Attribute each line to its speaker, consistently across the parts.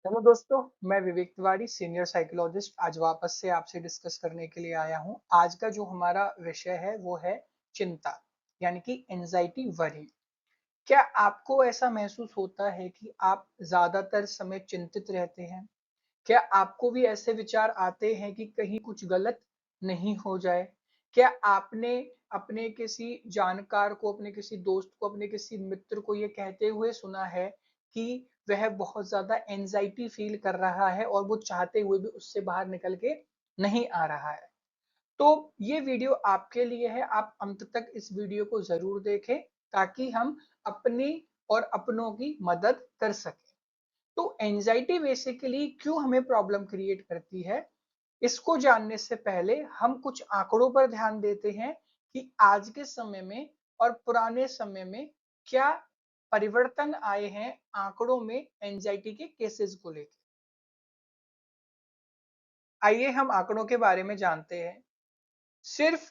Speaker 1: Hello दोस्तों, मैं Vivek Tiwari senior psychologist आज वापस से आपसे डिस्कस करने के लिए आया हूं। आज का जो हमारा विषय है वो है चिंता, यानी कि एंजाइटी वरी। क्या आपको ऐसा महसूस होता है कि आप ज्यादातर समय चिंतित रहते हैं? क्या आपको भी ऐसे विचार आते हैं कि कहीं कुछ गलत नहीं हो जाए? क्या आपने अपने किसी जानकार को, अपने किसी दोस्त को, अपने किसी मित्र को ये कहते हुए सुना है कि वह बहुत ज्यादा एंजाइटी फील कर रहा है और वो चाहते हुए भी उससे बाहर निकल के नहीं आ रहा है? तो ये वीडियो आपके लिए है, आप अंत तक इस वीडियो को जरूर देखें ताकि हम अपनी और अपनों की मदद कर सकें। तो एंजाइटी बेसिकली क्यों हमें प्रॉब्लम क्रिएट करती है, इसको जानने से पहले हम कुछ आंकड़ों पर ध्यान देते हैं कि आज के समय में और पुराने समय में क्या परिवर्तन आए हैं आंकड़ों में एंजाइटी के केसेस को लेकर। आइए हम आंकड़ों के बारे में जानते हैं। सिर्फ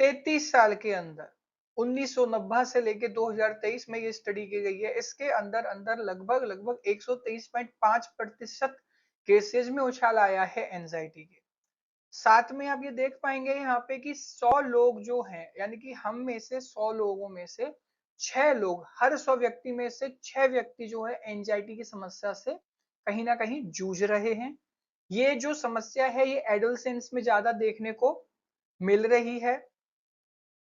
Speaker 1: 33 साल के अंदर 1990 से लेकर 2023 में ये स्टडी की गई है, इसके अंदर अंदर लगभग लगभग 123.5% केसेस में उछाल आया है एंजाइटी के। साथ में आप ये देख पाएंगे यहाँ पे कि 100 लोग जो हैं, यानी कि हम में से 100 लोगों में से 6 लोग, हर 100 व्यक्ति में से 6 व्यक्ति जो है एंजाइटी की समस्या से कहीं ना कहीं जूझ रहे हैं। ये जो समस्या है ये एडोलसेंस में ज्यादा देखने को मिल रही है।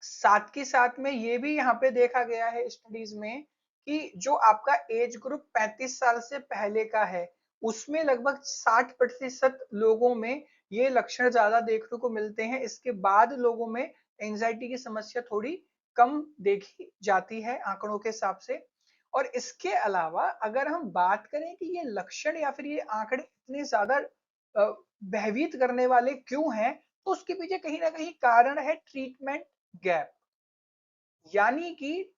Speaker 1: साथ के साथ में ये भी यहाँ पे देखा गया है स्टडीज में कि जो आपका एज ग्रुप 35 साल से पहले का है, उसमें लगभग 60% लोगों में ये लक्षण ज्यादा देखने को मिलते हैं। इसके बाद लोगों में एंजाइटी की समस्या थोड़ी कम देखी जाती है आंकड़ों के हिसाब से। और इसके अलावा अगर हम बात करें कि ये लक्षण या फिर ये आंकड़े इतने ज्यादा भयभीत करने वाले क्यों हैं, तो उसके पीछे कहीं ना कहीं कारण है ट्रीटमेंट गैप, यानी कि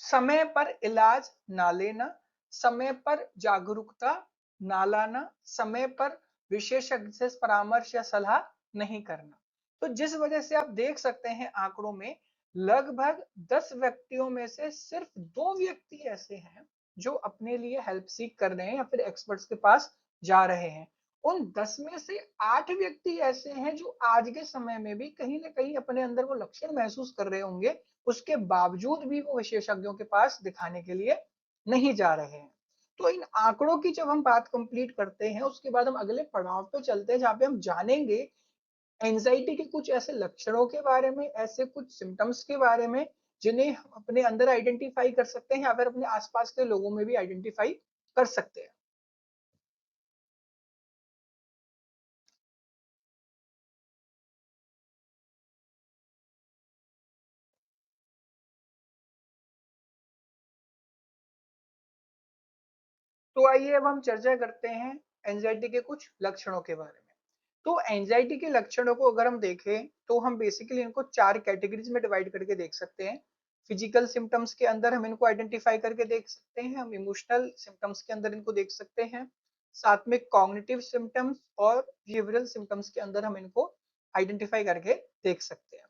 Speaker 1: समय पर इलाज ना लेना, समय पर जागरूकता ना लाना, समय पर विशेषज्ञ से परामर्श या सलाह नहीं करना। तो जिस वजह से आप देख सकते हैं आंकड़ों में लगभग 10 व्यक्तियों में से सिर्फ 2 व्यक्ति ऐसे हैं जो अपने लिए हेल्प सीख कर रहे हैं या फिर एक्सपर्ट्स के पास जा रहे हैं। उन 10 में से 8 व्यक्ति ऐसे हैं जो आज के समय में भी कहीं ना कहीं अपने अंदर वो लक्षण महसूस कर रहे होंगे, उसके बावजूद भी वो विशेषज्ञों के पास दिखाने के लिए नहीं जा रहे हैं। तो इन आंकड़ों की जब हम बात कंप्लीट करते हैं उसके बाद हम अगले पड़ाव पे चलते हैं जहां पे हम जानेंगे एंजाइटी के कुछ ऐसे लक्षणों के बारे में, ऐसे कुछ सिम्टम्स के बारे में जिन्हें हम अपने अंदर आइडेंटिफाई कर सकते हैं या फिर अपने आसपास के लोगों में भी आइडेंटिफाई कर सकते हैं। तो आइए अब हम चर्चा करते हैं एंजाइटी के कुछ लक्षणों के बारे में। तो एंजाइटी के लक्षणों को अगर हम देखें तो हम बेसिकली इनको 4 कैटेगरीज में डिवाइड करके देख सकते हैं। फिजिकल सिम्टम्स के अंदर हम इनको आइडेंटिफाई करके देख सकते हैं, हम इमोशनल सिम्टम्स के अंदर इनको देख सकते हैं, साथ में कॉग्निटिव सिम्टम्स और बिहेवियरल सिम्टम्स के अंदर हम इनको आइडेंटिफाई करके देख सकते हैं।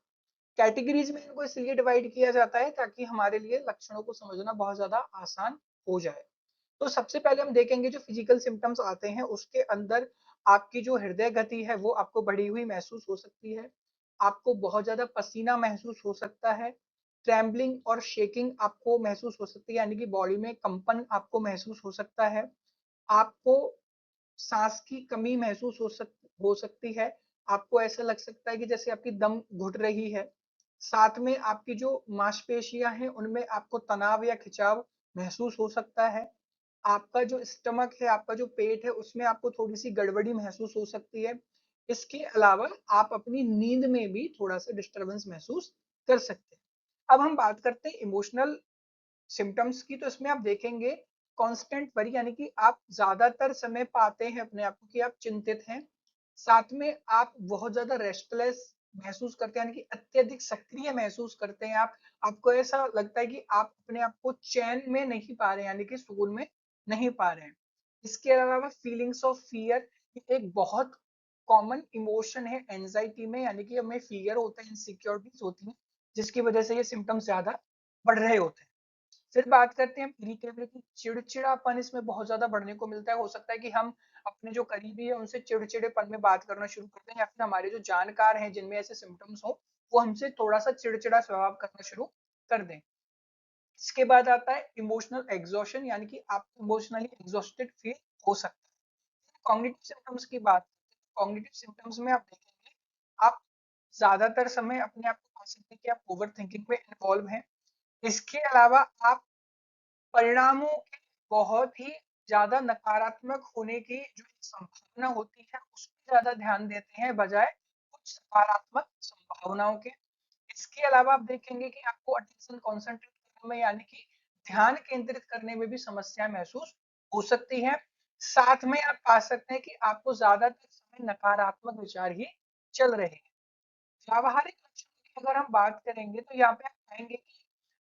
Speaker 1: कैटेगरीज में इनको इसलिए डिवाइड किया जाता है ताकि हमारे लिए लक्षणों को समझना बहुत ज्यादा आसान हो जाए। तो सबसे पहले हम देखेंगे जो फिजिकल सिम्टम्स आते हैं उसके अंदर आपकी जो हृदय गति है वो आपको बढ़ी हुई महसूस हो सकती है, आपको बहुत ज्यादा पसीना महसूस हो सकता है, ट्रैम्बलिंग और शेकिंग आपको महसूस हो सकती है, यानी कि बॉडी में कंपन आपको महसूस हो सकता है, आपको सांस की कमी महसूस हो सकती है, आपको ऐसा लग सकता है कि जैसे आपकी दम घुट रही है, साथ में आपकी जो मांसपेशियां हैं उनमें आपको तनाव या खिंचाव महसूस हो सकता है, आपका जो स्टमक है, आपका जो पेट है उसमें आपको थोड़ी सी गड़बड़ी महसूस हो सकती है। इसके अलावा आप अपनी नींद में भी थोड़ा सा डिस्टरबेंस महसूस कर सकते हैं। अब हम बात करते हैं इमोशनल सिम्टम्स की, तो इसमें आप देखेंगे कांस्टेंट वरी, यानी कि आप ज्यादातर समय पाते हैं अपने आप को कि आप चिंतित हैं, साथ में आप बहुत ज्यादा रेस्टलेस महसूस करते हैं, यानी कि अत्यधिक सक्रिय महसूस करते हैं आप, आपको ऐसा लगता है कि आप अपने आप को चैन में नहीं पा रहे हैं, यानी कि सुकून में नहीं पा रहे हैं। इसके अलावा फीलिंग्स ऑफ फियर एक बहुत कॉमन इमोशन है एंजाइटी में, यानी कि हमें फियर होता है, इनसिक्योरिटीज होती है जिसकी वजह से ये सिम्टम्स ज्यादा बढ़ रहे होते हैं। फिर बात करते हैं इरिटेबिलिटी, चिड़चिड़ापन इसमें बहुत ज्यादा बढ़ने को मिलता है। हो सकता है कि हम अपने जो करीबी है उनसे चिड़चिड़ेपन में बात करना शुरू कर दें, या फिर हमारे जो जानकार हैं जिनमें ऐसे सिम्टम्स हो वो हमसे थोड़ा सा चिड़चिड़ा स्वभाव करना शुरू कर दें। इसके बाद आता है इमोशनल एग्जॉशन, यानी कि आप इमोशनली एग्जॉस्टेड फील हो सकता है। कॉग्निटिव सिम्टम्स की बात, कॉग्निटिव सिम्टम्स में आप देखेंगे, आप ज्यादातर समय अपने आप को पा सकते हैं कि आप ओवर थिंकिंग में इन्वॉल्व हैं। इसके अलावा आप परिणामों के बहुत ही ज्यादा नकारात्मक होने की जो संभावना होती है उस पर ज्यादा ध्यान देते हैं बजाय कुछ सकारात्मक संभावनाओं के। इसके अलावा आप देखेंगे कि आपको अटेंशन कॉन्सेंट्रेट करने में, यानी कि ध्यान केंद्रित करने में भी समस्या महसूस हो सकती है। साथ में आप पा सकते हैं कि आपको ज्यादातर समय नकारात्मक विचार ही चल रहे हैं। व्यावहारिक लक्षणों की अगर हम बात करेंगे तो यहाँ पे आप पाएंगे कि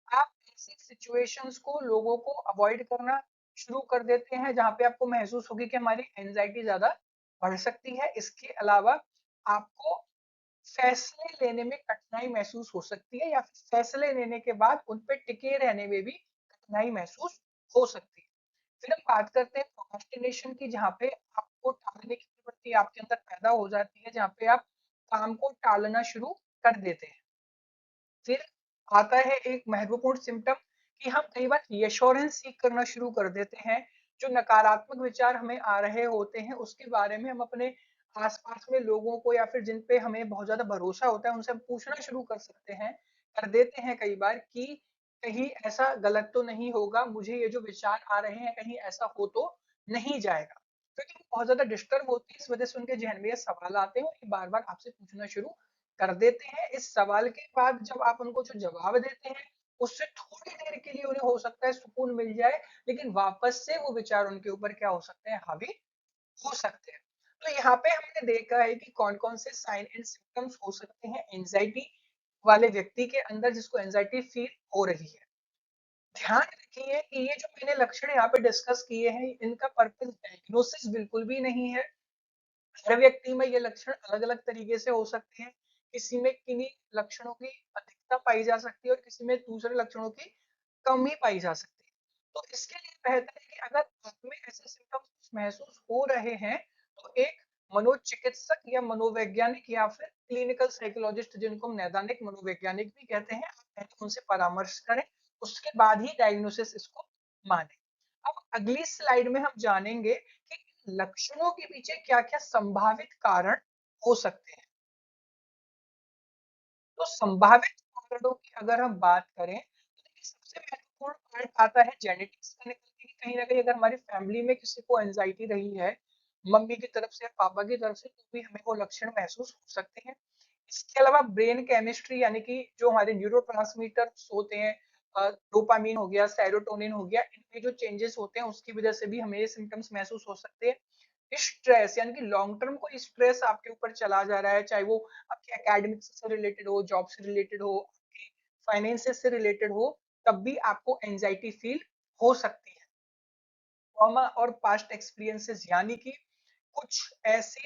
Speaker 1: आप ऐसी सिचुएशंस को, लोगों को अवॉइड करना शुरू कर देते हैं जहां पे आपको महसूस होगी कि हमारी एंजाइटी ज्यादा बढ़ सकती है। इसके अलावा आपको फैसले लेने में कठिनाई महसूस हो सकती है, या फिर फैसले लेने के बाद उन पे टिके रहने में भी कठिनाई महसूस हो सकती है। फिर हम बात करते हैं प्रोक्रास्टिनेशन की, जहाँ पे आपको टालने की प्रवृत्ति आपके अंदर पैदा हो जाती है, जहाँ पे आप काम को टालना शुरू कर देते हैं। फिर आता है एक महत्वपूर्ण सिम्टम कि हम कई बार रीअश्योरेंस सीख करना शुरू कर देते हैं। जो नकारात्मक विचार हमें आ रहे होते हैं उसके बारे में हम अपने आसपास में लोगों को, या फिर जिन पे हमें बहुत ज्यादा भरोसा होता है उनसे हम पूछना शुरू कर सकते हैं, कर देते हैं कई बार, कि कहीं ऐसा गलत तो नहीं होगा, मुझे ये जो विचार आ रहे हैं कहीं ऐसा हो तो नहीं जाएगा। क्योंकि वो बहुत ज्यादा डिस्टर्ब होती है, इस वजह से उनके जहन में ये सवाल आते हैं और ये बार बार आपसे पूछना शुरू कर देते हैं। इस सवाल के बाद जब आप उनको जो जवाब देते हैं उससे थोड़ी देर के लिए उन्हें हो सकता है सुकून मिल जाए, लेकिन वापस से वो विचार उनके ऊपर क्या हो सकते हैं, हावी हो सकते हैं। तो यहाँ पे हमने देखा है कि कौन कौन से साइन एंड सिम्टम्स हो सकते हैं एंजाइटी वाले व्यक्ति के अंदर जिसको एंजाइटी फील हो रही है। ध्यान रखिए कि ये जो मैंने लक्षण यहाँ पे डिस्कस किए हैं इनका पर्पस डायग्नोसिस बिल्कुल भी नहीं है। हर व्यक्ति में ये लक्षण अलग अलग तरीके से हो सकते हैं। किसी में किन्हीं लक्षणों की अधिकता पाई जा सकती है और किसी में दूसरे लक्षणों की कमी पाई जा सकती है। तो इसके लिए बेहतर है कि अगर आप में ऐसे सिम्टम्स महसूस हो रहे हैं तो एक मनोचिकित्सक या मनोवैज्ञानिक या फिर क्लिनिकल साइकोलॉजिस्ट, जिनको हम नैदानिक मनोवैज्ञानिक भी कहते हैं, आप पहले उनसे परामर्श करें, उसके बाद ही डायग्नोसिस इसको माने। अब अगली स्लाइड में हम जानेंगे कि लक्षणों के पीछे क्या-क्या संभावित कारण हो सकते हैं। तो संभावित कारणों की अगर हम बात करें तो देखिए सबसे महत्वपूर्ण कारण आता है जेनेटिक्स का निकल के, कि कहीं ना कहीं अगर हमारी फैमिली में किसी को एंजाइटी रही है, मम्मी की तरफ से, पापा की तरफ से, तो भी हमें वो लक्षण महसूस हो सकते हैं। इसके अलावा ब्रेन केमिस्ट्री, यानी कि जो हमारे न्यूरोट्रांसमीटर्स होते हैं, डोपामीन हो गया, सेरोटोनिन हो गया, इनमें जो चेंजेस होते हैं उसकी वजह से भी हमें ये सिम्टम्स महसूस हो सकते हैं। स्ट्रेस, यानी कि लॉन्ग टर्म कोई स्ट्रेस आपके ऊपर चला जा रहा है, चाहे वो आपके एकेडमिक्स से रिलेटेड हो, जॉब से रिलेटेड हो, आपके फाइनेंसेस से रिलेटेड हो, तब भी आपको एंजाइटी फील हो सकती है। ट्रॉमा और पास्ट एक्सपीरियंसेस, यानी कि कुछ ऐसी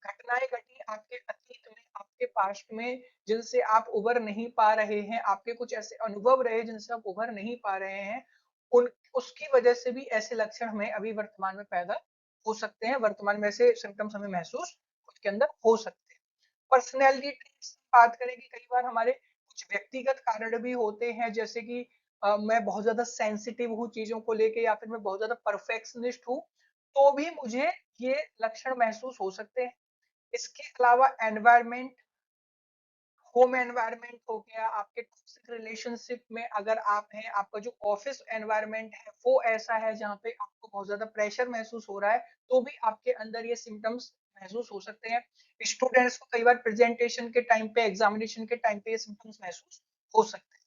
Speaker 1: घटनाएं घटी आपके अतीत में, आपके पास्ट में, जिनसे आप उबर नहीं पा रहे हैं, आपके कुछ ऐसे अनुभव रहे जिनसे आप उबर नहीं पा रहे हैं, उन उसकी वजह से भी ऐसे लक्षण हमें अभी वर्तमान में पैदा हो सकते हैं, वर्तमान में ऐसे सिम्टम्स हमें महसूस खुद के अंदर हो सकते हैं। पर्सनैलिटी ट्रेट्स की बात करें कि कई बार हमारे कुछ व्यक्तिगत कारण भी होते हैं, जैसे कि मैं बहुत ज्यादा सेंसिटिव हूँ चीजों को लेके, या फिर मैं बहुत ज्यादा परफेक्शनिस्ट हूँ, तो भी मुझे ये लक्षण महसूस हो सकते हैं। इसके अलावा एनवायरमेंट, होम एनवायरनमेंट हो गया, आपके टॉक्सिक रिलेशनशिप में अगर आप हैं, आपका जो ऑफिस एनवायरनमेंट है वो ऐसा है जहाँ पे आपको बहुत ज्यादा प्रेशर महसूस हो रहा है, तो भी आपके अंदर ये सिम्टम्स महसूस हो सकते हैं। स्टूडेंट्स को कई बार प्रेजेंटेशन के टाइम पे, एग्जामिनेशन के टाइम पे ये सिम्टम्स महसूस हो सकते हैं।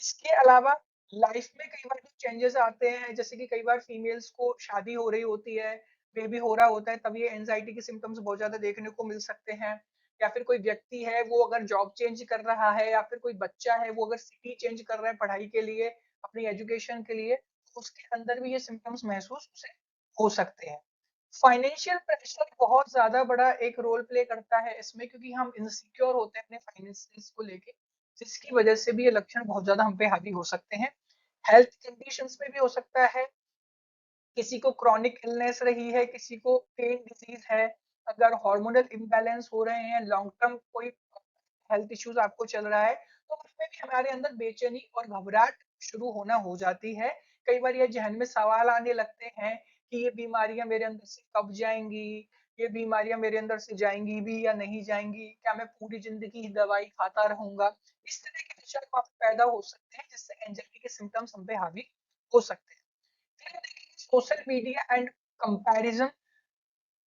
Speaker 1: इसके अलावा लाइफ में कई बार जो चेंजेस आते हैं, जैसे कि कई बार फीमेल्स को शादी हो रही होती है, बेबी हो रहा होता है, तब ये एंजाइटी के सिम्टम्स बहुत ज्यादा देखने को मिल सकते हैं। या फिर कोई व्यक्ति है वो अगर जॉब चेंज कर रहा है, या फिर कोई बच्चा है वो अगर सिटी चेंज कर रहा है पढ़ाई के लिए, अपनी एजुकेशन के लिए, तो उसके अंदर भी ये सिम्टम्स महसूस उसे हो सकते हैं। फाइनेंशियल प्रेशर बहुत ज्यादा बड़ा एक रोल प्ले करता है इसमें, क्योंकि हम इनसिक्योर होते हैं अपने फाइनेंसेस को लेके, जिसकी वजह से भी ये लक्षण बहुत ज्यादा हम पे हावी हो सकते हैं। हेल्थ कंडीशंस में भी हो सकता है, किसी को क्रॉनिक इलनेस रही है, किसी को पेन डिजीज है, अगर हार्मोनल इम्बैलेंस हो रहे हैं, लॉन्ग टर्म कोई हेल्थ इश्यूज आपको चल रहा है, तो उसमें भी हमारे अंदर बेचैनी और घबराहट शुरू होना हो जाती है। कई बार ये जहन में सवाल आने लगते हैं कि ये बीमारियां मेरे अंदर से कब जाएंगी, ये बीमारियां मेरे अंदर से जाएंगी भी या नहीं जाएंगी, क्या मैं पूरी जिंदगी दवाई खाता रहूंगा। इस तरह के विचार काफी पैदा हो सकते हैं, जिससे एंजाइटी के सिम्टम्स हम पे हावी हो सकते हैं। फिर देखेंगे सोशल मीडिया एंड कंपैरिजन।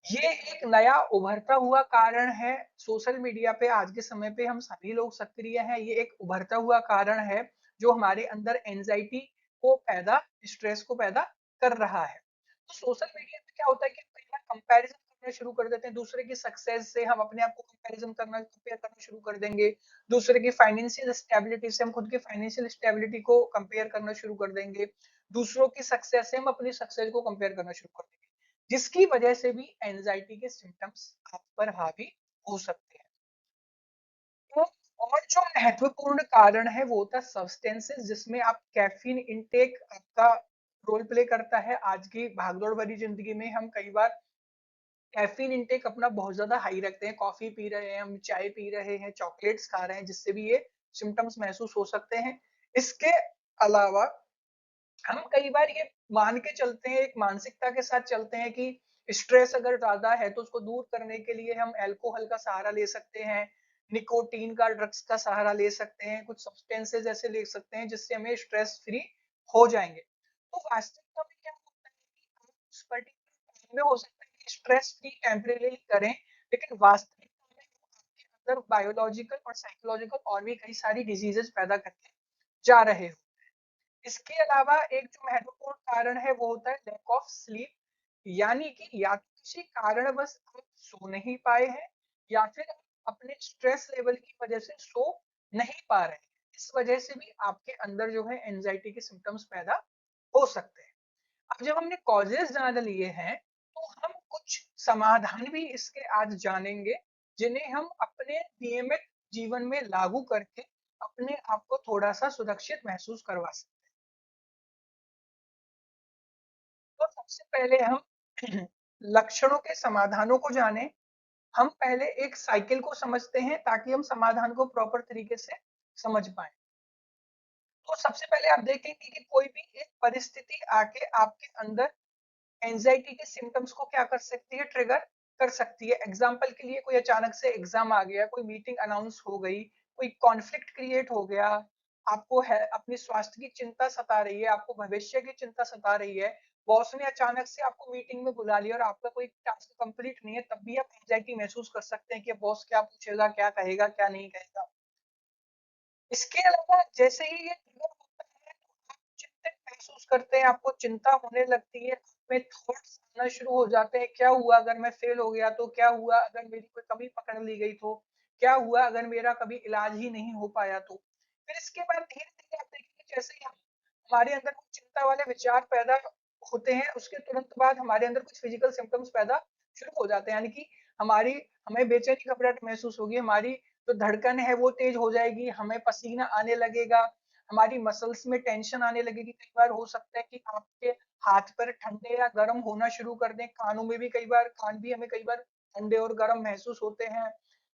Speaker 1: ये एक नया उभरता हुआ कारण है। सोशल मीडिया पे आज के समय पे हम सभी लोग सक्रिय हैं। ये एक उभरता हुआ कारण है जो हमारे अंदर एंजाइटी को पैदा, स्ट्रेस को पैदा कर रहा है। तो सोशल मीडिया पे क्या होता है कि कई बार कंपैरिजन करना शुरू कर देते हैं, दूसरे की सक्सेस से हम अपने आप को कंपैरिजन करना, कंपेयर करना शुरू कर देंगे। दूसरे की फाइनेंशियल स्टेबिलिटी से हम खुद की फाइनेंशियल स्टेबिलिटी को कंपेयर करना शुरू कर देंगे। दूसरों की सक्सेस से हम अपनी सक्सेस को कंपेयर करना शुरू कर देंगे, जिसकी वजह से भी एंजाइटी के सिम्टम्स आप पर हावी हो सकते हैं। तो और जो महत्वपूर्ण कारण है वो होता है सब्सटेंसेस, जिसमें आप कैफीन इनटेक आपका रोल प्ले करता है। आज की भागदौड़ भरी जिंदगी में हम कई बार कैफीन इनटेक अपना बहुत ज्यादा हाई रखते हैं, कॉफी पी रहे हैं, हम चाय पी रहे हैं, चॉकलेट्स खा रहे हैं, जिससे भी ये सिम्टम्स महसूस हो सकते हैं। इसके अलावा हम कई बार ये मान के चलते हैं, एक मानसिकता के साथ चलते हैं कि स्ट्रेस अगर ज्यादा है तो उसको दूर करने के लिए हम अल्कोहल का सहारा ले सकते हैं, निकोटीन का, ड्रग्स का सहारा ले सकते हैं, कुछ सब्सटेंसेस ऐसे ले सकते हैं जिससे हमें स्ट्रेस फ्री हो जाएंगे। तो वास्तविकता में क्या होता है कि आप उस पर्टिकुलर टाइम में हो सकता है कि स्ट्रेस फ्री टेम्परेरी करें, लेकिन वास्तविकता में आपके अंदर बायोलॉजिकल और साइकोलॉजिकल और भी कई सारी डिजीजेस पैदा करके जा रहे हो। इसके अलावा एक जो महत्वपूर्ण कारण है वो होता है लैक ऑफ स्लीप, यानी कि या तो किसी कारणवश आप सो नहीं पाए हैं, या फिर आप अपने स्ट्रेस लेवल की वजह से सो नहीं पा रहे हैं। इस वजह से भी आपके अंदर जो है एंजाइटी के सिम्टम्स पैदा हो सकते हैं। अब जब हमने कॉजेज जान लिए हैं, तो हम कुछ समाधान भी इसके आज जानेंगे, जिन्हें हम अपने नियमित जीवन में लागू करके अपने आप को थोड़ा सा सुरक्षित महसूस करवा सकते हैं। तो सबसे पहले हम लक्षणों के समाधानों को जानें। हम पहले एक साइकिल को समझते हैं ताकि हम समाधान को प्रॉपर तरीके से समझ पाए। तो सबसे पहले आप देखेंगे कि कोई भी एक परिस्थिति आके आपके अंदर एंजाइटी के सिम्टम्स को क्या कर सकती है, ट्रिगर कर सकती है। एग्जाम्पल के लिए कोई अचानक से एग्जाम आ गया, कोई मीटिंग अनाउंस हो गई, कोई कॉन्फ्लिक्ट क्रिएट हो गया, आपको है अपनी स्वास्थ्य की चिंता सता रही है, आपको भविष्य की चिंता सता रही है, बॉस ने अचानक से आपको मीटिंग में बुला लिया और आपका कोई टास्क कंप्लीट नहीं है, तब भी आप एंजाइटी महसूस कर सकते हैं कि बॉस क्या पूछेगा, क्या कहेगा, क्या नहीं कहेगा। इसके अलावा जैसे ही ये ट्रिगर होता है तो आप चिंतित महसूस करते हैं, आपको चिंता होने लगती है, में थॉट्स आना शुरू हो जाते हैं, क्या हुआ अगर मैं फेल हो गया तो, क्या हुआ अगर मेरी कोई कमी पकड़ ली गई तो, क्या हुआ अगर मेरा कभी इलाज ही नहीं हो पाया तो। फिर इसके बाद धीरे धीरे आप देखेंगे जैसे ही हम हमारे अंदर कुछ चिंता वाले विचार पैदा होते हैं, उसके तुरंत बाद हमारे अंदर कुछ फिजिकल सिम्टम्स पैदा शुरू हो जाते हैं, यानी कि हमारी हमें बेचैनी घबराहट महसूस होगी, हमारी जो धड़कन है वो तेज हो जाएगी, हमें पसीना आने लगेगा, हमारी मसल्स में टेंशन आने लगेगी। कई बार हो सकता है कि आपके हाथ पर ठंडे या गर्म होना शुरू कर दें, कानों में भी कई बार, कान भी हमें कई बार ठंडे और गर्म महसूस होते हैं।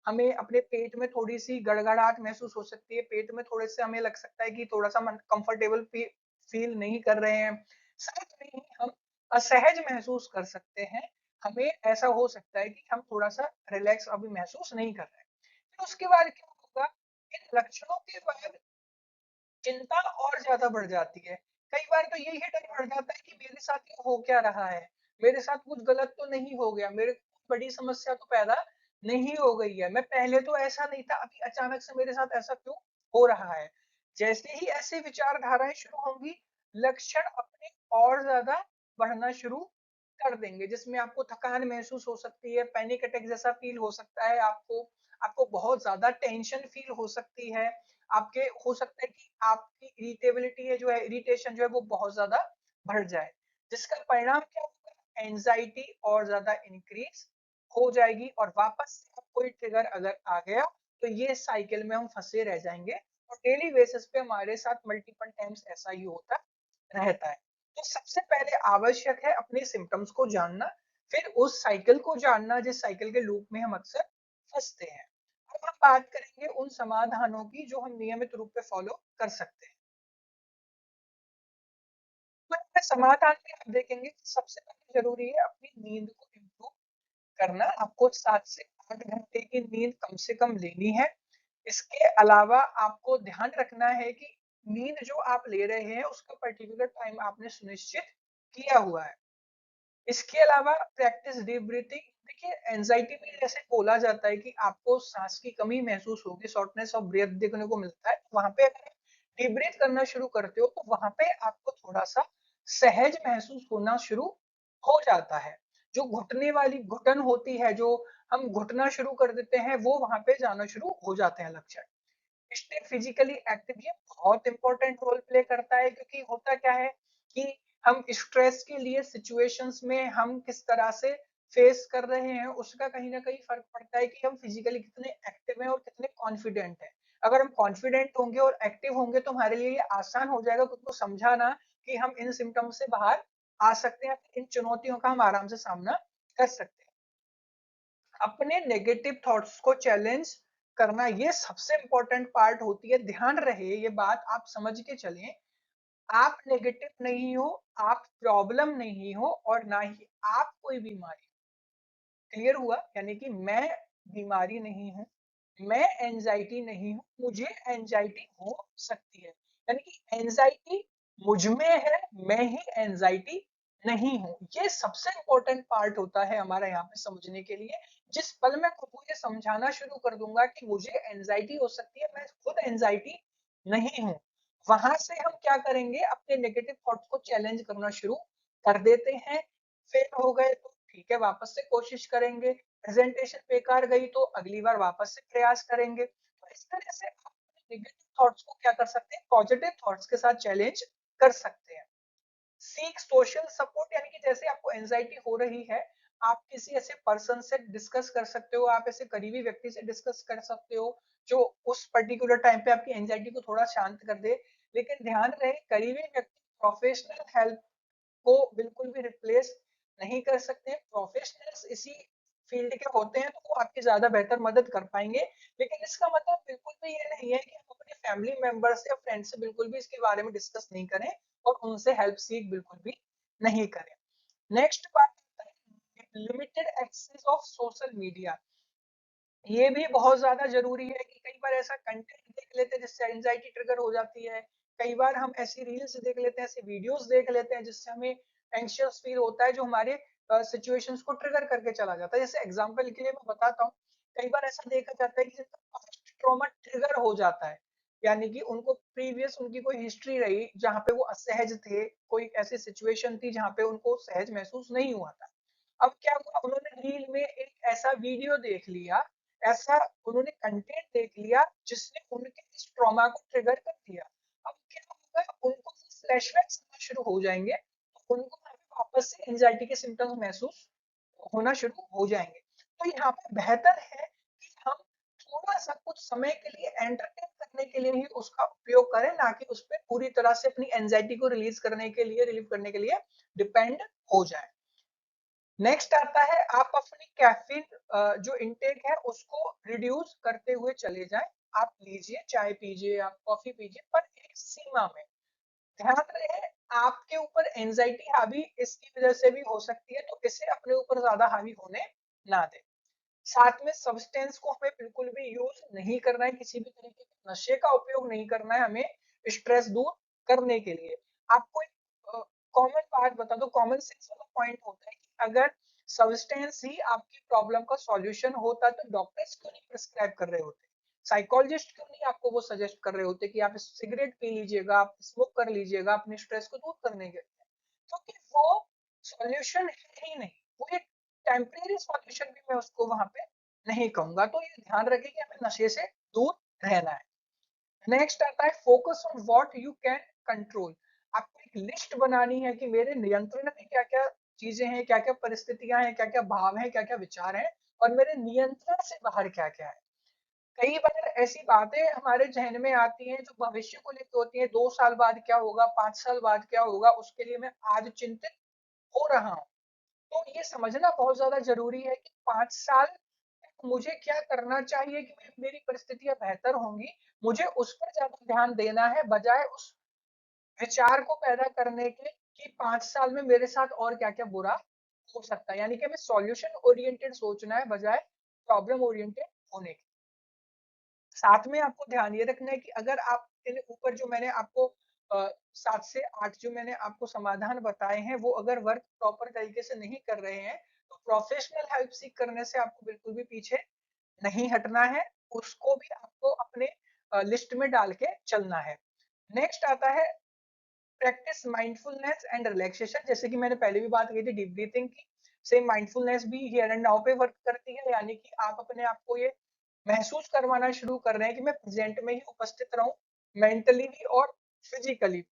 Speaker 1: हमें अपने पेट में थोड़ी सी गड़गड़ाहट महसूस हो सकती है, पेट में थोड़े से हमें लग सकता है कि थोड़ा सा कंफर्टेबल फील नहीं कर रहे हैं, साथ में ही हम असहज महसूस कर सकते हैं। हमें ऐसा हो सकता है कि हम थोड़ा सा रिलैक्स अभी महसूस नहीं कर रहे हैं। फिर उसके बाद क्या होगा, इन लक्षणों के बाद चिंता और ज्यादा बढ़ जाती है। कई बार तो यही डर बढ़ जाता है कि मेरे साथ ये हो क्या रहा है, मेरे साथ कुछ गलत तो नहीं हो गया, मेरे बड़ी समस्या तो पैदा नहीं हो गई है, मैं पहले तो ऐसा नहीं था, अभी अचानक से मेरे साथ ऐसा क्यों हो रहा है। जैसे ही ऐसे विचारधाराएं शुरू होंगी, लक्षण अपने और ज्यादा बढ़ना शुरू कर देंगे, जिसमें आपको थकान महसूस हो सकती है, पैनिक अटैक जैसा फील हो सकता है, आपको आपको बहुत ज्यादा टेंशन फील हो सकती है, आपके हो सकता है कि आपकी इरिटेबिलिटी है, जो है इरिटेशन जो है वो बहुत ज्यादा बढ़ जाए, जिसका परिणाम क्या होगा, एंजाइटी और ज्यादा इंक्रीज हो जाएगी, और वापस से अब कोई ट्रिगर अगर आ गया तो ये साइकिल में हम फंसे रह जाएंगे, और डेली बेसिस पे हमारे साथ मल्टीपल टाइम्स ऐसा ही होता रहता है। तो सबसे पहले आवश्यक है अपने सिम्टम्स को जानना, फिर उस साइकिल को जानना जिस साइकिल के लूप में हम अक्सर फंसते हैं। अब हम बात करेंगे उन समाधानों की जो हम नियमित रूप से फॉलो कर सकते हैं। तो इसमें समाधान में आप देखेंगे कि सबसे पहले जरूरी है अपनी नींद को इम्प्रूव करना। आपको 7 से 8 घंटे की नींद कम से कम लेनी है। इसके अलावा आपको ध्यान रखना है कि नींद जो आप ले रहे हैं उसका पर्टिकुलर टाइम आपने सुनिश्चित किया हुआ है। इसके अलावा प्रैक्टिस डीप ब्रीथिंग। देखिए एंजाइटी में जैसे बोला जाता है कि आपको सांस की कमी महसूस होगी, शॉर्टनेस ऑफ ब्रेथ देखने को मिलता है, तो वहां पे अगर डीप ब्रीथ करना शुरू करते हो तो वहां पे आपको थोड़ा सा सहज महसूस होना शुरू हो जाता है। जो घुटने वाली घुटन होती है, जो हम घुटना शुरू कर देते हैं, वो वहां पे जाना शुरू हो जाते हैं लक्षण। स्टे फिजिकली एक्टिव, ये बहुत इंपॉर्टेंट रोल प्ले करता है, क्योंकि होता क्या है कि हम स्ट्रेस के लिए सिचुएशंस में हम किस तरह से फेस कर रहे हैं उसका कहीं ना कहीं फर्क पड़ता है कि हम फिजिकली कितने एक्टिव हैं और कितने कॉन्फिडेंट हैं। अगर हम कॉन्फिडेंट होंगे और एक्टिव होंगे तो हमारे लिए ये आसान हो जाएगा खुद को समझाना कि हम इन सिम्टम्स से बाहर आ सकते हैं, इन चुनौतियों का हम आराम से सामना कर सकते हैं। अपने नेगेटिव थॉट्स को चैलेंज करना ये सबसे इंपॉर्टेंट पार्ट होती है। ध्यान रहे ये बात आप समझ के चलें, आप नेगेटिव नहीं हो, आप प्रॉब्लम नहीं हो और ना ही आप कोई बीमारी। क्लियर हुआ? यानी कि मैं बीमारी नहीं हूं, मैं एंजाइटी नहीं हूं, मुझे एंजाइटी हो सकती है। यानी कि एंजाइटी मुझ में है, मैं ही एंजाइटी नहीं हूं। ये सबसे इंपॉर्टेंट पार्ट होता है हमारा यहाँ पे समझने के लिए। जिस पल मैं खुद को ये समझाना शुरू कर दूंगा कि मुझे एंजाइटी हो सकती है, मैं खुद एंजाइटी नहीं हूं, वहां से हम क्या करेंगे, अपने नेगेटिव थॉट्स को चैलेंज करना शुरू कर देते हैं। फेल हो गए तो ठीक है, वापस से कोशिश करेंगे। प्रेजेंटेशन बेकार गई तो अगली बार वापस से प्रयास करेंगे। तो इस तरह से आप नेगेटिव थॉट्स को क्या कर सकते हैं, पॉजिटिव थॉट्स के साथ चैलेंज कर सकते हैं। सीक सोशल सपोर्ट, यानी कि जैसे आपको एंजाइटी हो रही है, आप किसी ऐसे पर्सन से डिस्कस कर सकते हो, आप ऐसे करीबी व्यक्ति से डिस्कस कर सकते हो जो उस पर्टिकुलर टाइम पे आपकी एंजाइटी को थोड़ा शांत कर दे। लेकिन ध्यान रहे, करीबी व्यक्ति प्रोफेशनल हेल्प को बिल्कुल भी रिप्लेस नहीं कर सकते। प्रोफेशनल्स इसी फील्ड के होते हैं तो वो आपकी ज्यादा बेहतर मदद कर पाएंगे। लेकिन इसका मतलब बिल्कुल भी ये नहीं है कि हम अपने फैमिली मेंबर्स या फ्रेंड से बिल्कुल भी इसके बारे में डिस्कस नहीं करें और उनसे हेल्प सीख बिल्कुल भी नहीं करें। नेक्स्ट बात limited access of social media. ये भी बहुत ज्यादा जरूरी है कि कई बार ऐसा कंटेंट देख लेते हैं जिससे एंजाइटी ट्रिगर हो जाती है। कई बार हम ऐसी रील्स देख लेते हैं, ऐसी वीडियोस देख लेते हैं जिससे हमें एंशियस फील होता है, जो हमारे सिचुएशंस को ट्रिगर करके चला जाता है। जैसे एग्जांपल के लिए मैं बताता हूँ, कई बार ऐसा देखा जाता है कि जिनका पास्ट ट्रॉमा ट्रिगर हो जाता है, यानी कि उनको प्रीवियस उनकी कोई हिस्ट्री रही जहाँ पे वो असहज थे, कोई ऐसी सिचुएशन थी जहाँ पे उनको सहज महसूस नहीं हुआ था। अब क्या हुआ, उन्होंने रील में एक ऐसा वीडियो देख लिया, ऐसा उन्होंने कंटेंट देख लिया जिसने उनके इस ट्रॉमा को ट्रिगर कर दिया। अब क्या होगा, उनको फ्लैशबैक्स आना शुरू हो जाएंगे, तो उनको वापस से एंजाइटी के सिम्टम्स महसूस होना शुरू हो जाएंगे। तो यहाँ पे बेहतर है कि हम थोड़ा सा कुछ समय के लिए एंटरटेन करने के लिए ही उसका उपयोग करें, ना कि उस पर पूरी तरह से अपनी एंजाइटी को रिलीज करने के लिए, रिलीव करने के लिए डिपेंड हो जाए। नेक्स्ट आता है, आप अपनी कैफीन जो इनटेक है उसको रिड्यूस करते हुए चले जाएं। आप लीजिए, चाय पीजिए, आप कॉफी पीजिए, पर एक सीमा में। ध्यान रहे, आपके ऊपर एंजाइटी हावी इसकी वजह से भी हो सकती है, तो इसे अपने ऊपर ज्यादा हावी होने ना दें। साथ में सब्सटेंस को हमें बिल्कुल भी यूज नहीं करना है, किसी भी तरीके के नशे का उपयोग नहीं करना है हमें स्ट्रेस दूर करने के लिए। आपको एक कॉमन बात बता दो, कॉमन सेंस वाला पॉइंट होता है कि अगर सब्सटेंस ही आपकी प्रॉब्लम का सॉल्यूशन होता तो डॉक्टर्स क्यों नहीं प्रिस्क्राइब कर रहे होते, साइकोलॉजिस्ट क्यों नहीं आपको वो सजेस्ट कर रहे होते कि आप सिगरेट पी लीजिएगा, आप स्मोक कर लीजिएगा अपने स्ट्रेस को दूर करने के लिए। क्योंकि वो सॉल्यूशन है ही नहीं, वो एक टेम्परेरी सॉल्यूशन भी मैं उसको वहां पे नहीं कहूंगा। तो ये ध्यान रखें कि हमें नशे से दूर रहना है। नेक्स्ट आता है focus on what you can control. आपको एक लिस्ट बनानी है कि मेरे नियंत्रण में क्या क्या चीजें हैं, क्या क्या परिस्थितियां हैं, क्या क्या भाव हैं, क्या क्या विचार हैं, और मेरे नियंत्रण से बाहर क्या क्या है। कई बार ऐसी बातें हमारे जहन में आती हैं जो भविष्य को लेकर होती हैं, 2 साल बाद क्या होगा, 5 साल बाद क्या होगा, उसके लिए मैं आज चिंतित हो रहा हूँ। तो ये समझना बहुत ज्यादा जरूरी है कि 5 साल तक मुझे क्या करना चाहिए कि मेरी परिस्थितियां बेहतर होंगी, मुझे उस पर ज्यादा ध्यान देना है बजाय उस विचार को पैदा करने के कि 5 साल में मेरे साथ और क्या क्या बुरा हो सकता है। यानी कि हमें सॉल्यूशन ओरिएंटेड सोचना है बजाय प्रॉब्लम ओरिएंटेड होने के। साथ में आपको ध्यान ये रखना है कि अगर आप इन ऊपर जो मैंने आपको 7 से 8 जो मैंने आपको समाधान बताए हैं वो अगर वर्क प्रॉपर तरीके से नहीं कर रहे हैं तो प्रोफेशनल हेल्प सीख करने से आपको बिल्कुल भी पीछे नहीं हटना है, उसको भी आपको अपने लिस्ट में डाल के चलना है। नेक्स्ट आता है प्रैक्टिस माइंडफुलनेस एंड रिलैक्सेशन। जैसे कि मैंने पहले भी बात की थी डीप ब्रीथिंग की, सेम माइंडफुलनेस भी हियर एंड नाउ पे वर्क करती है। यानी कि आप अपने आप को ये महसूस करवाना शुरू कर रहे हैं कि मैं प्रेजेंट में ही उपस्थित रहूं, मेंटली भी और फिजिकली।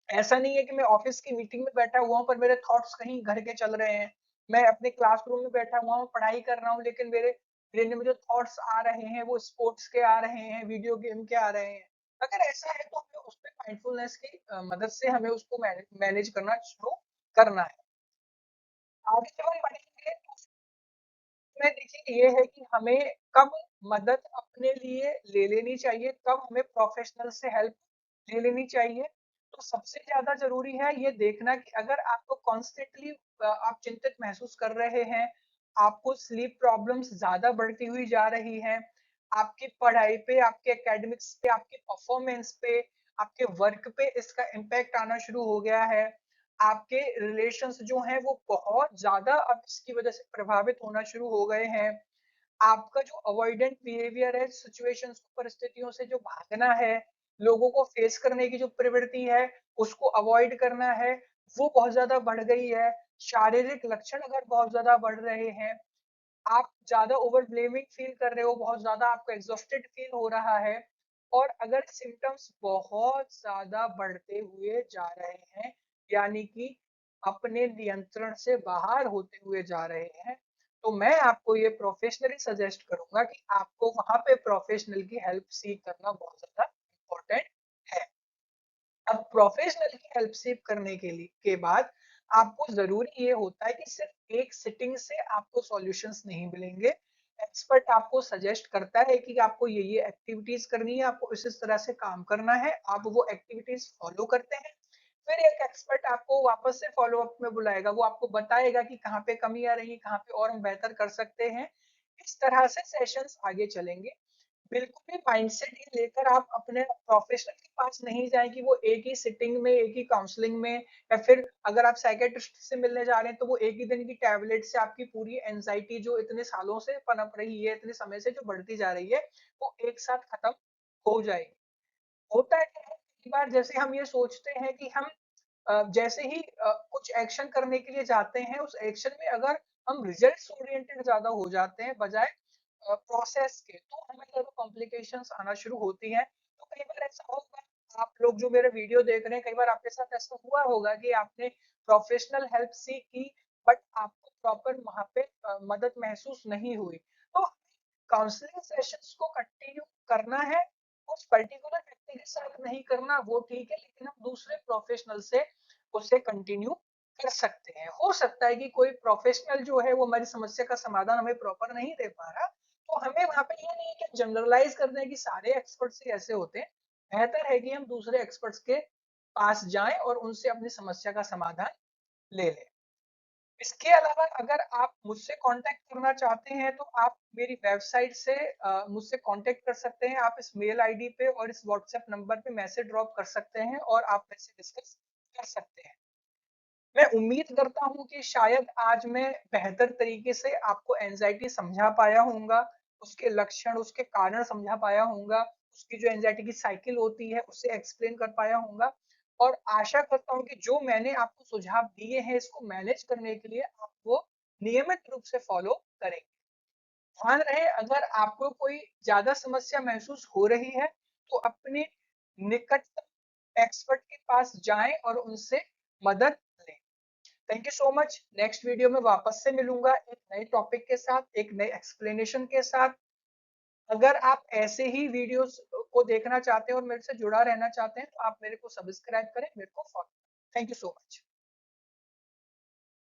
Speaker 1: ऐसा नहीं है कि मैं ऑफिस की मीटिंग में बैठा हुआ हूं पर मेरे थॉट्स कहीं घर के चल रहे हैं, मैं अपने क्लासरूम में बैठा हुआ हूँ पढ़ाई कर रहा हूँ लेकिन मेरे ब्रेन में जो थॉट्स आ रहे हैं वो स्पोर्ट्स के आ रहे हैं, वीडियो गेम के आ रहे हैं। अगर ऐसा है तो हमें उस पर माइंडफुलनेस की मदद से हमें उसको मैनेज करना शुरू करना है। आगे जब हम बढ़ेंगे तो उसमें देखिए ये है कि हमें कब मदद अपने लिए ले लेनी चाहिए, कब हमें प्रोफेशनल से हेल्प ले लेनी चाहिए। तो सबसे ज्यादा जरूरी है ये देखना कि अगर आपको कॉन्स्टेंटली आप चिंतित महसूस कर रहे हैं, आपको स्लीप प्रॉब्लम्स ज्यादा बढ़ती हुई जा रही हैं, आपकी पढ़ाई पे, आपके एकेडमिक्स पे, आपके परफॉर्मेंस पे, आपके वर्क पे इसका इम्पैक्ट आना शुरू हो गया है, आपके रिलेशंस जो हैं वो बहुत ज्यादा अब इसकी वजह से प्रभावित होना शुरू हो गए हैं, आपका जो अवॉइडेंट बिहेवियर है, सिचुएशंस परिस्थितियों से जो भागना है, लोगों को फेस करने की जो प्रवृत्ति है, उसको अवॉइड करना है, वो बहुत ज्यादा बढ़ गई है। शारीरिक लक्षण अगर बहुत ज्यादा बढ़ रहे हैं, आप ज्यादा ओवर ब्लेमिंग फील कर रहे हो, बहुत ज्यादा आपको एग्जॉस्टेड फील हो रहा है, और अगर सिम्टम्स बहुत ज्यादा बढ़ते हुए जा रहे हैं, यानी कि अपने नियंत्रण से बाहर होते हुए जा रहे हैं, तो मैं आपको ये प्रोफेशनली सजेस्ट करूंगा कि आपको वहां पे प्रोफेशनल की हेल्प सीख करना बहुत ज्यादा इम्पोर्टेंट है। अब प्रोफेशनल की हेल्प सीख करने के लिए के बाद आपको जरूरी ये होता है कि सिर्फ एक सिटिंग से आपको सॉल्यूशंस नहीं मिलेंगे। एक्सपर्ट आपको सजेस्ट करता है कि आपको ये एक्टिविटीज करनी है, आपको इस तरह से काम करना है, आप वो एक्टिविटीज फॉलो करते हैं, फिर एक एक्सपर्ट आपको वापस से फॉलो अप में बुलाएगा, वो आपको बताएगा कि कहाँ पे कमी आ रही है, कहाँ पे और हम बेहतर कर सकते हैं। इस तरह से सेशंस आगे चलेंगे। बिल्कुल भी माइंडसेट ये लेकर आप अपने प्रोफेशनल के पास नहीं जाएं कि वो एक ही सिटिंग में, एक ही काउंसलिंग में, या फिर अगर आप साइकेट्रिस्ट से मिलने जा रहे हैं तो वो एक ही दिन की टैबलेट से आपकी पूरी एंजाइटी जो इतने सालों से पनप रही है, इतने समय से जो बढ़ती जा रही है, वो एक साथ खत्म हो जाएगी। होता है क्या है, कई बार जैसे हम ये सोचते हैं कि हम जैसे ही कुछ एक्शन करने के लिए जाते हैं, उस एक्शन में अगर हम रिजल्ट्स ओरिएंटेड ज्यादा हो जाते हैं बजाय प्रोसेस के, तो हमें ज्यादा कॉम्प्लिकेशंस आना शुरू होती हैं। तो कई बार ऐसा होगा, आप लोग जो मेरे वीडियो देख रहे हैं, कई बार आपके साथ ऐसा हुआ होगा कि आपने प्रोफेशनल हेल्प सीखी बट आपको प्रॉपर वहां पे मदद महसूस नहीं हुई। तो काउंसलिंग सेशंस को कंटिन्यू करना है, उस पर्टिकुलर व्यक्ति के साथ नहीं करना वो ठीक है, लेकिन हम दूसरे प्रोफेशनल से उसे कंटिन्यू कर सकते हैं। हो सकता है कि कोई प्रोफेशनल जो है वो हमारी समस्या का समाधान हमें प्रॉपर नहीं दे पा रहा, तो हमें वहां पे ये नहीं है कि जनरलाइज कर दें कि सारे एक्सपर्ट्स ही ऐसे होते हैं। बेहतर है कि हम दूसरे एक्सपर्ट्स के पास जाएं और उनसे अपनी समस्या का समाधान ले लें। इसके अलावा अगर आप मुझसे कांटेक्ट करना चाहते हैं तो आप मेरी वेबसाइट से मुझसे कांटेक्ट कर सकते हैं। आप इस मेल आईडी पे और इस व्हाट्सएप नंबर पे मैसेज ड्रॉप कर सकते हैं और आप मेरे डिस्कस कर सकते हैं। मैं उम्मीद करता हूँ कि शायद आज मैं बेहतर तरीके से आपको एंजाइटी समझा पाया होऊंगा, उसके लक्षण, उसके कारण समझा पाया होऊंगा, उसकी जो एंजाइटी की साइकिल होती है उसे एक्सप्लेन कर पाया होऊंगा, और आशा करता हूँ कि जो मैंने आपको सुझाव दिए हैं इसको मैनेज करने के लिए आप वो नियमित रूप से फॉलो करेंगे। ध्यान रहे, अगर आपको कोई ज्यादा समस्या महसूस हो रही है तो अपने निकटतम एक्सपर्ट के पास जाएं और उनसे मदद लें। Thank you so much. Next video में वापस से मिलूंगा एक नए टॉपिक के साथ, एक नए एक्सप्लेनेशन के साथ। अगर आप ऐसे ही वीडियोस को देखना चाहते हैं और मेरे से जुड़ा रहना चाहते हैं तो आप मेरे को सब्सक्राइब करें, मेरे को follow. Thank you so much.